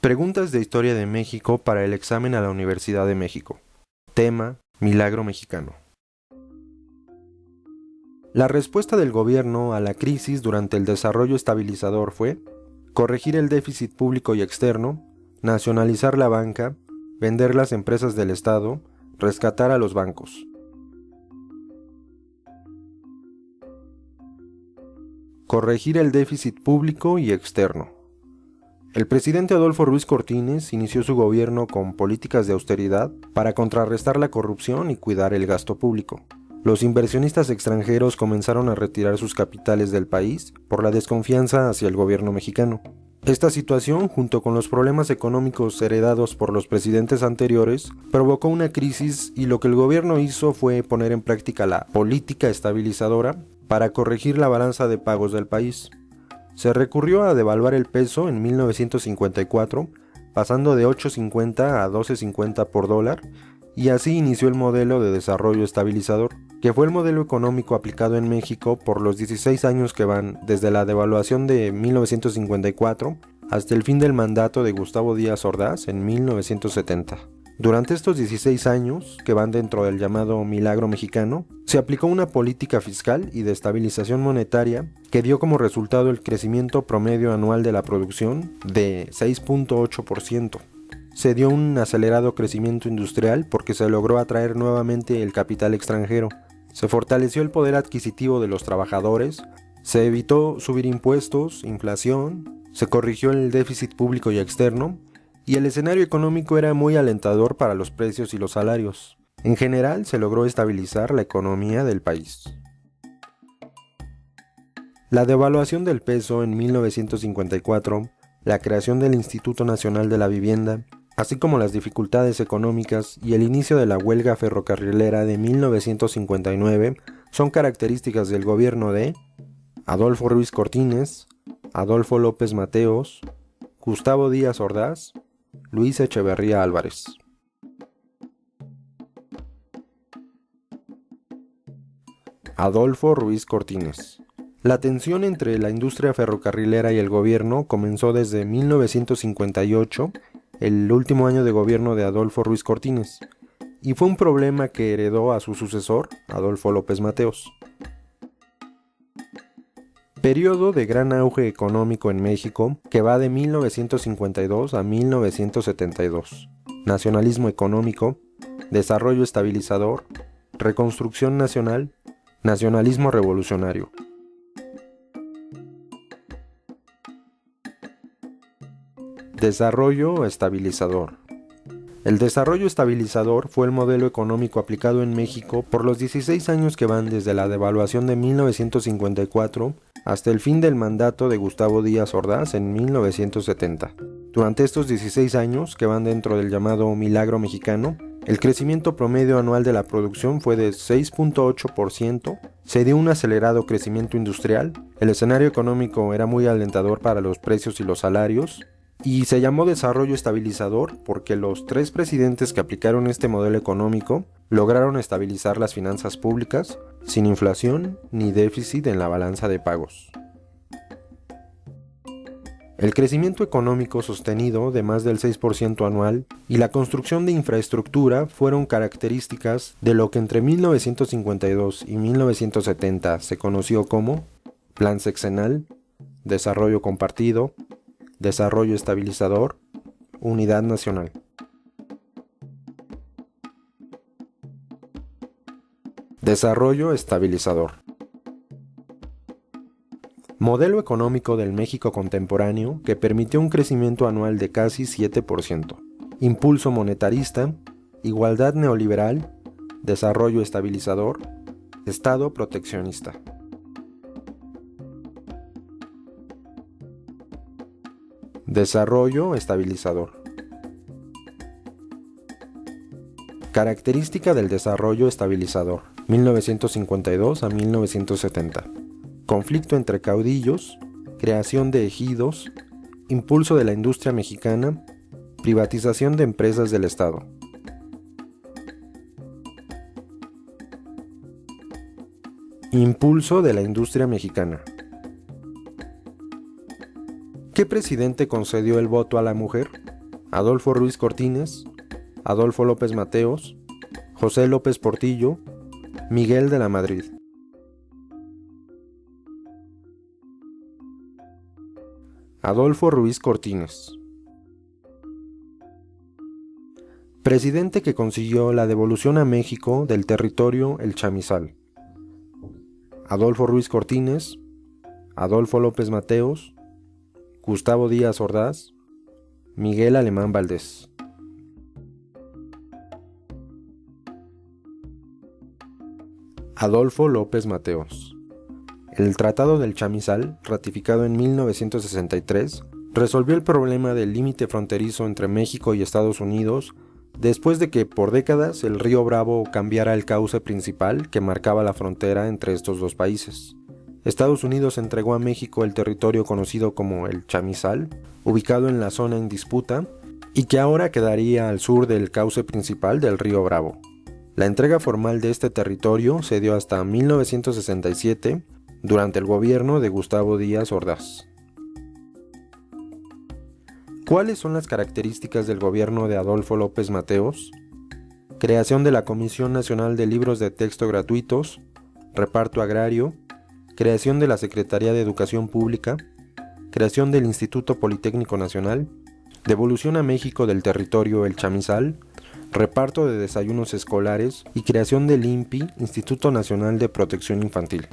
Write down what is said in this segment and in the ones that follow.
Preguntas de Historia de México para el examen a la Universidad de México. Tema: Milagro Mexicano. La respuesta del gobierno a la crisis durante el desarrollo estabilizador fue corregir el déficit público y externo, nacionalizar la banca, vender las empresas del Estado, rescatar a los bancos. Corregir el déficit público y externo. El presidente Adolfo Ruiz Cortines inició su gobierno con políticas de austeridad para contrarrestar la corrupción y cuidar el gasto público. Los inversionistas extranjeros comenzaron a retirar sus capitales del país por la desconfianza hacia el gobierno mexicano. Esta situación, junto con los problemas económicos heredados por los presidentes anteriores, provocó una crisis y lo que el gobierno hizo fue poner en práctica la política estabilizadora para corregir la balanza de pagos del país. Se recurrió a devaluar el peso en 1954, pasando de 8.50 a 12.50 por dólar, y así inició el modelo de desarrollo estabilizador, que fue el modelo económico aplicado en México por los 16 años que van desde la devaluación de 1954 hasta el fin del mandato de Gustavo Díaz Ordaz en 1970. Durante estos 16 años, que van dentro del llamado Milagro Mexicano, se aplicó una política fiscal y de estabilización monetaria que dio como resultado el crecimiento promedio anual de la producción de 6.8%. Se dio un acelerado crecimiento industrial porque se logró atraer nuevamente el capital extranjero. Se fortaleció el poder adquisitivo de los trabajadores, se evitó subir impuestos, inflación, se corrigió el déficit público y externo, y el escenario económico era muy alentador para los precios y los salarios. En general, se logró estabilizar la economía del país. La devaluación del peso en 1954, la creación del Instituto Nacional de la Vivienda, así como las dificultades económicas y el inicio de la huelga ferrocarrilera de 1959 son características del gobierno de Adolfo Ruiz Cortines, Adolfo López Mateos, Gustavo Díaz Ordaz, Luis Echeverría Álvarez. Adolfo Ruiz Cortines. La tensión entre la industria ferrocarrilera y el gobierno comenzó desde 1958, el último año de gobierno de Adolfo Ruiz Cortines, y fue un problema que heredó a su sucesor, Adolfo López Mateos. Periodo de gran auge económico en México que va de 1952 a 1972. Nacionalismo económico, desarrollo estabilizador, reconstrucción nacional, nacionalismo revolucionario. Desarrollo estabilizador. El desarrollo estabilizador fue el modelo económico aplicado en México por los 16 años que van desde la devaluación de 1954 hasta el fin del mandato de Gustavo Díaz Ordaz en 1970. Durante estos 16 años, que van dentro del llamado Milagro Mexicano, el crecimiento promedio anual de la producción fue de 6.8%, se dio un acelerado crecimiento industrial, el escenario económico era muy alentador para los precios y los salarios, y se llamó desarrollo estabilizador porque los 3 presidentes que aplicaron este modelo económico lograron estabilizar las finanzas públicas sin inflación ni déficit en la balanza de pagos. El crecimiento económico sostenido de más del 6% anual y la construcción de infraestructura fueron características de lo que entre 1952 y 1970 se conoció como Plan Sexenal, Desarrollo Compartido, Desarrollo Estabilizador, Unidad Nacional. Desarrollo estabilizador. Modelo económico del México contemporáneo que permitió un crecimiento anual de casi 7%. Impulso monetarista, igualdad neoliberal, desarrollo estabilizador, Estado proteccionista. Desarrollo estabilizador. Característica del desarrollo estabilizador, 1952 a 1970. Conflicto entre caudillos, creación de ejidos, impulso de la industria mexicana, privatización de empresas del Estado. Impulso de la industria mexicana. ¿Qué presidente concedió el voto a la mujer? Adolfo Ruiz Cortines, Adolfo López Mateos, José López Portillo, Miguel de la Madrid. Adolfo Ruiz Cortines. Presidente que consiguió la devolución a México del territorio El Chamizal. Adolfo Ruiz Cortines, Adolfo López Mateos, Gustavo Díaz Ordaz, Miguel Alemán Valdés. Adolfo López Mateos. El Tratado del Chamizal, ratificado en 1963, resolvió el problema del límite fronterizo entre México y Estados Unidos después de que por décadas el río Bravo cambiara el cauce principal que marcaba la frontera entre estos dos países. Estados Unidos entregó a México el territorio conocido como el Chamizal, ubicado en la zona en disputa, y que ahora quedaría al sur del cauce principal del río Bravo. La entrega formal de este territorio se dio hasta 1967, durante el gobierno de Gustavo Díaz Ordaz. ¿Cuáles son las características del gobierno de Adolfo López Mateos? Creación de la Comisión Nacional de Libros de Texto Gratuitos, reparto agrario, creación de la Secretaría de Educación Pública, creación del Instituto Politécnico Nacional, devolución a México del territorio El Chamizal, reparto de desayunos escolares y creación del INPI, Instituto Nacional de Protección Infantil.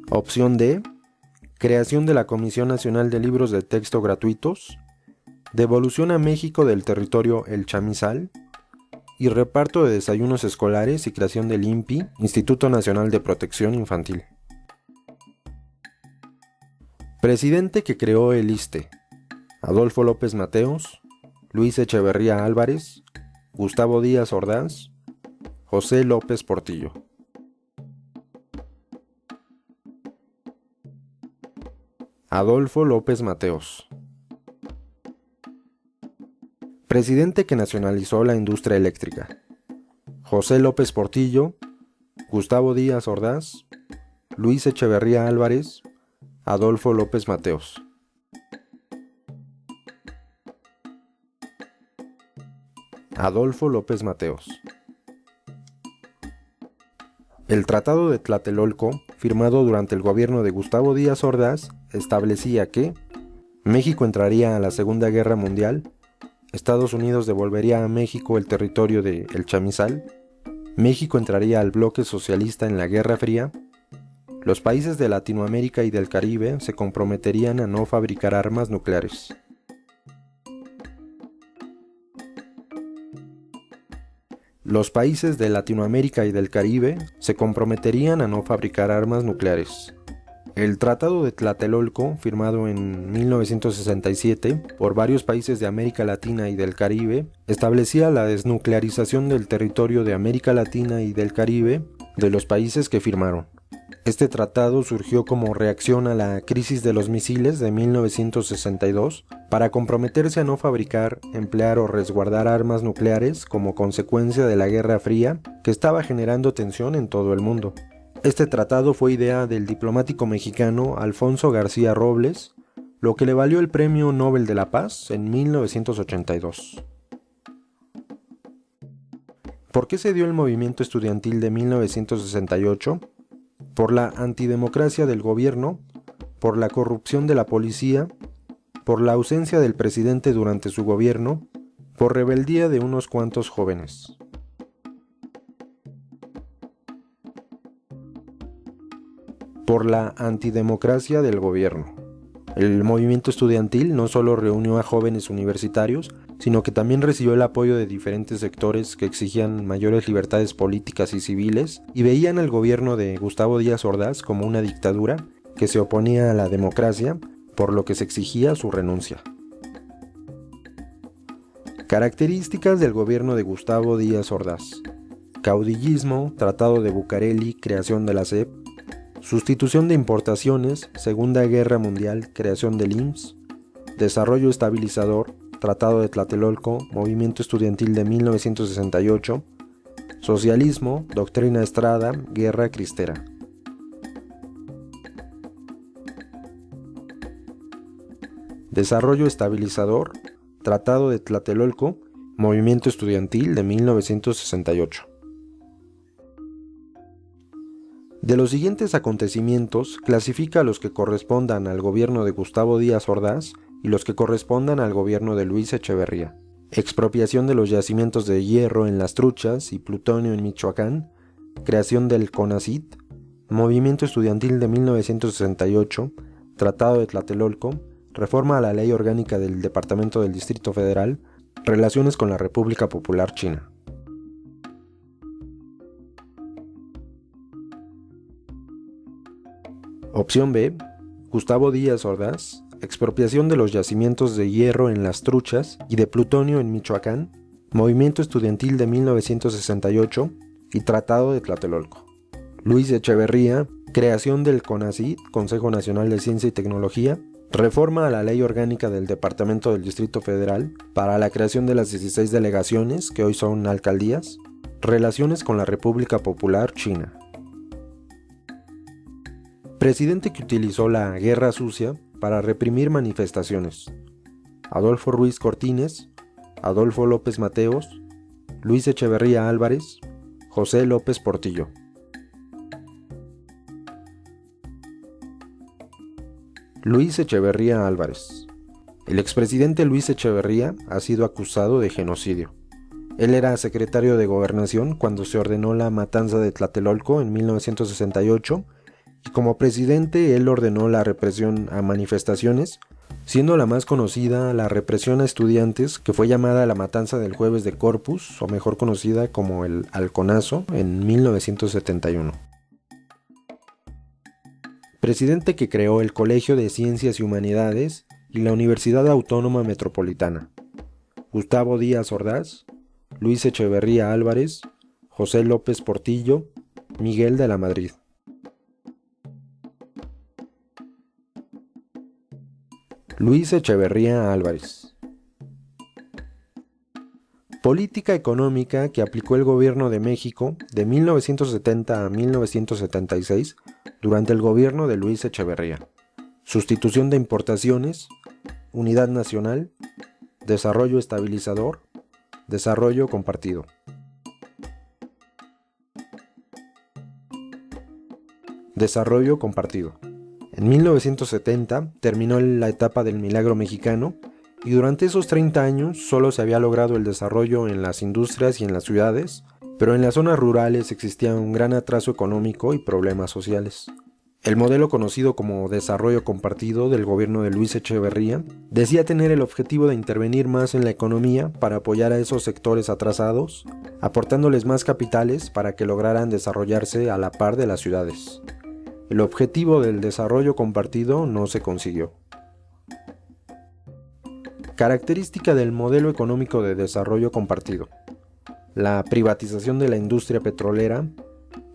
Opción D. Creación de la Comisión Nacional de Libros de Texto Gratuitos, devolución a México del territorio El Chamizal y reparto de desayunos escolares y creación del INPI, Instituto Nacional de Protección Infantil. Presidente que creó el ISSSTE: Adolfo López Mateos, Luis Echeverría Álvarez, Gustavo Díaz Ordaz, José López Portillo. Adolfo López Mateos. Presidente que nacionalizó la industria eléctrica: José López Portillo, Gustavo Díaz Ordaz, Luis Echeverría Álvarez, Adolfo López Mateos. Adolfo López Mateos. El Tratado de Tlatelolco, firmado durante el gobierno de Gustavo Díaz Ordaz, establecía que México entraría a la Segunda Guerra Mundial, Estados Unidos devolvería a México el territorio de El Chamizal, México entraría al bloque socialista en la Guerra Fría, los países de Latinoamérica y del Caribe se comprometerían a no fabricar armas nucleares. Los países de Latinoamérica y del Caribe se comprometerían a no fabricar armas nucleares. El Tratado de Tlatelolco, firmado en 1967 por varios países de América Latina y del Caribe, establecía la desnuclearización del territorio de América Latina y del Caribe de los países que firmaron. Este tratado surgió como reacción a la crisis de los misiles de 1962 para comprometerse a no fabricar, emplear o resguardar armas nucleares como consecuencia de la Guerra Fría que estaba generando tensión en todo el mundo. Este tratado fue idea del diplomático mexicano Alfonso García Robles, lo que le valió el Premio Nobel de la Paz en 1982. ¿Por qué se dio el movimiento estudiantil de 1968? Por la antidemocracia del gobierno, por la corrupción de la policía, por la ausencia del presidente durante su gobierno, por rebeldía de unos cuantos jóvenes. Por la antidemocracia del gobierno. El movimiento estudiantil no solo reunió a jóvenes universitarios, sino que también recibió el apoyo de diferentes sectores que exigían mayores libertades políticas y civiles y veían al gobierno de Gustavo Díaz Ordaz como una dictadura que se oponía a la democracia, por lo que se exigía su renuncia. Características del gobierno de Gustavo Díaz Ordaz: caudillismo, Tratado de Bucareli, creación de la SEP, sustitución de importaciones, Segunda Guerra Mundial, creación del IMSS, desarrollo estabilizador, Tratado de Tlatelolco, movimiento estudiantil de 1968, socialismo, doctrina Estrada, guerra cristera. Desarrollo estabilizador, Tratado de Tlatelolco, Movimiento estudiantil de 1968. De los siguientes acontecimientos, clasifica los que correspondan al gobierno de Gustavo Díaz Ordaz y los que correspondan al gobierno de Luis Echeverría. Expropiación de los yacimientos de hierro en Las Truchas y plutonio en Michoacán, creación del CONACYT, Movimiento estudiantil de 1968, Tratado de Tlatelolco, reforma a la Ley Orgánica del Departamento del Distrito Federal, relaciones con la República Popular China. Opción B. Gustavo Díaz Ordaz, expropiación de los yacimientos de hierro en Las Truchas y de plutonio en Michoacán, Movimiento estudiantil de 1968 y Tratado de Tlatelolco. Luis Echeverría, creación del CONACYT, Consejo Nacional de Ciencia y Tecnología, reforma a la Ley Orgánica del Departamento del Distrito Federal para la creación de las 16 delegaciones que hoy son alcaldías, relaciones con la República Popular China. Presidente que utilizó la guerra sucia para reprimir manifestaciones: Adolfo Ruiz Cortines, Adolfo López Mateos, Luis Echeverría Álvarez, José López Portillo. Luis Echeverría Álvarez. El expresidente Luis Echeverría ha sido acusado de genocidio. Él era secretario de Gobernación cuando se ordenó la matanza de Tlatelolco en 1968 y como presidente él ordenó la represión a manifestaciones, siendo la más conocida la represión a estudiantes, que fue llamada la matanza del Jueves de Corpus, o mejor conocida como el Halconazo, en 1971. Presidente que creó el Colegio de Ciencias y Humanidades y la Universidad Autónoma Metropolitana: Gustavo Díaz Ordaz, Luis Echeverría Álvarez, José López Portillo, Miguel de la Madrid. Luis Echeverría Álvarez. Política económica que aplicó el gobierno de México de 1970 a 1976 durante el gobierno de Luis Echeverría: sustitución de importaciones, unidad nacional, desarrollo estabilizador, desarrollo compartido. Desarrollo compartido. En 1970 terminó la etapa del milagro mexicano y durante esos 30 años solo se había logrado el desarrollo en las industrias y en las ciudades, pero en las zonas rurales existía un gran atraso económico y problemas sociales. El modelo conocido como desarrollo compartido del gobierno de Luis Echeverría decía tener el objetivo de intervenir más en la economía para apoyar a esos sectores atrasados, aportándoles más capitales para que lograran desarrollarse a la par de las ciudades. El objetivo del desarrollo compartido no se consiguió. Característica del modelo económico de desarrollo compartido: la privatización de la industria petrolera.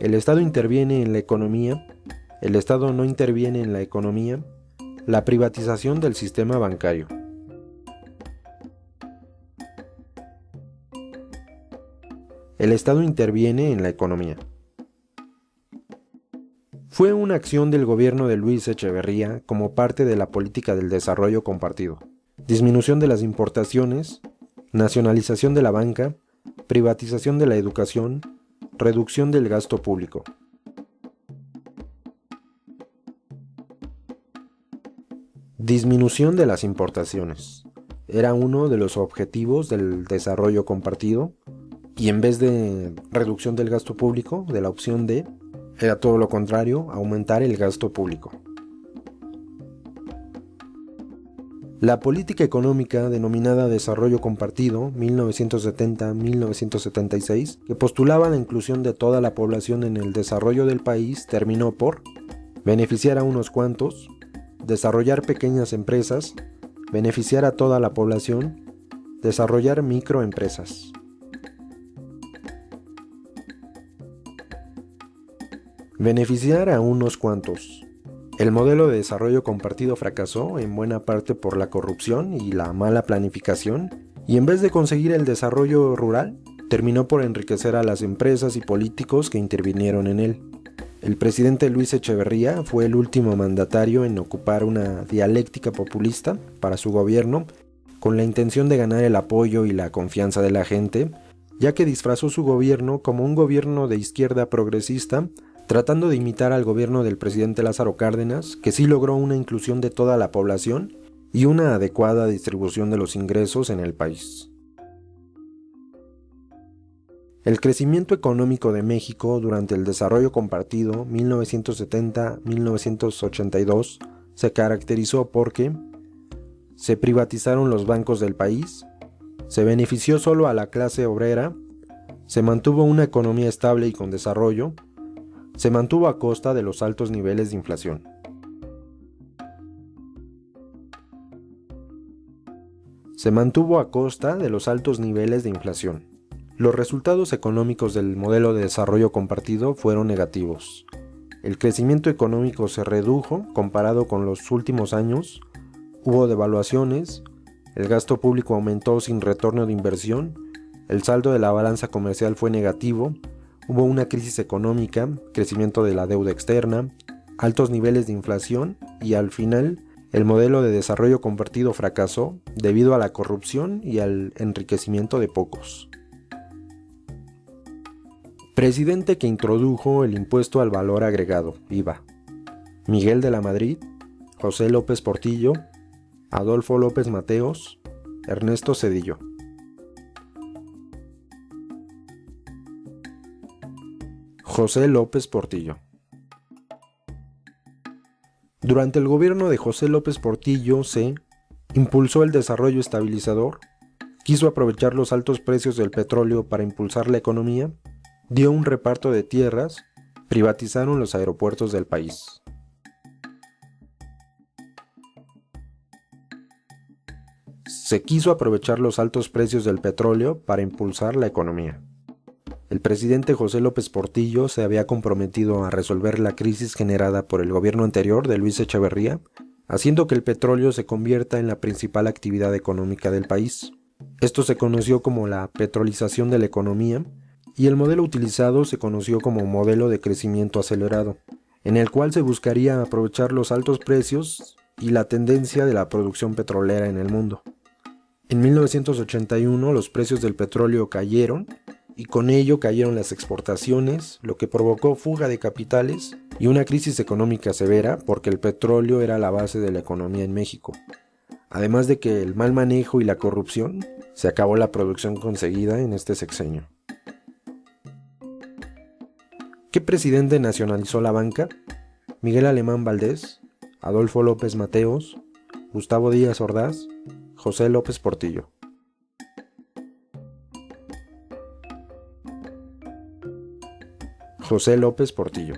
El Estado interviene en la economía, el Estado no interviene en la economía. La privatización del sistema bancario. El Estado interviene en la economía. Fue una acción del gobierno de Luis Echeverría como parte de la política del desarrollo compartido: disminución de las importaciones, nacionalización de la banca, privatización de la educación, reducción del gasto público. Disminución de las importaciones. Era uno de los objetivos del desarrollo compartido, y en vez de reducción del gasto público, de la opción D, era todo lo contrario: aumentar el gasto público. La política económica denominada Desarrollo Compartido 1970-1976, que postulaba la inclusión de toda la población en el desarrollo del país, terminó por beneficiar a unos cuantos, desarrollar pequeñas empresas, beneficiar a toda la población, desarrollar microempresas. Beneficiar a unos cuantos. El modelo de desarrollo compartido fracasó en buena parte por la corrupción y la mala planificación, y en vez de conseguir el desarrollo rural, terminó por enriquecer a las empresas y políticos que intervinieron en él. El presidente Luis Echeverría fue el último mandatario en ocupar una dialéctica populista para su gobierno, con la intención de ganar el apoyo y la confianza de la gente, ya que disfrazó su gobierno como un gobierno de izquierda progresista, tratando de imitar al gobierno del presidente Lázaro Cárdenas, que sí logró una inclusión de toda la población y una adecuada distribución de los ingresos en el país. El crecimiento económico de México durante el desarrollo compartido 1970-1982 se caracterizó porque se privatizaron los bancos del país, se benefició solo a la clase obrera, se mantuvo una economía estable y con desarrollo, se mantuvo a costa de los altos niveles de inflación. Se mantuvo a costa de los altos niveles de inflación. Los resultados económicos del modelo de desarrollo compartido fueron negativos. El crecimiento económico se redujo comparado con los últimos años, hubo devaluaciones, el gasto público aumentó sin retorno de inversión, el saldo de la balanza comercial fue negativo, hubo una crisis económica, crecimiento de la deuda externa, altos niveles de inflación y al final el modelo de desarrollo compartido fracasó debido a la corrupción y al enriquecimiento de pocos. Presidente que introdujo el impuesto al valor agregado, IVA: Miguel de la Madrid, José López Portillo, Adolfo López Mateos, Ernesto Zedillo. José López Portillo. Durante el gobierno de José López Portillo se impulsó el desarrollo estabilizador, quiso aprovechar los altos precios del petróleo para impulsar la economía, dio un reparto de tierras, privatizaron los aeropuertos del país. Se quiso aprovechar los altos precios del petróleo para impulsar la economía. El presidente José López Portillo se había comprometido a resolver la crisis generada por el gobierno anterior de Luis Echeverría, haciendo que el petróleo se convierta en la principal actividad económica del país. Esto se conoció como la petrolización de la economía, y el modelo utilizado se conoció como modelo de crecimiento acelerado, en el cual se buscaría aprovechar los altos precios y la tendencia de la producción petrolera en el mundo. En 1981 los precios del petróleo cayeron y con ello cayeron las exportaciones, lo que provocó fuga de capitales y una crisis económica severa porque el petróleo era la base de la economía en México. Además de que el mal manejo y la corrupción, se acabó la producción conseguida en este sexenio. ¿Qué presidente nacionalizó la banca? Miguel Alemán Valdés, Adolfo López Mateos, Gustavo Díaz Ordaz, José López Portillo. José López Portillo.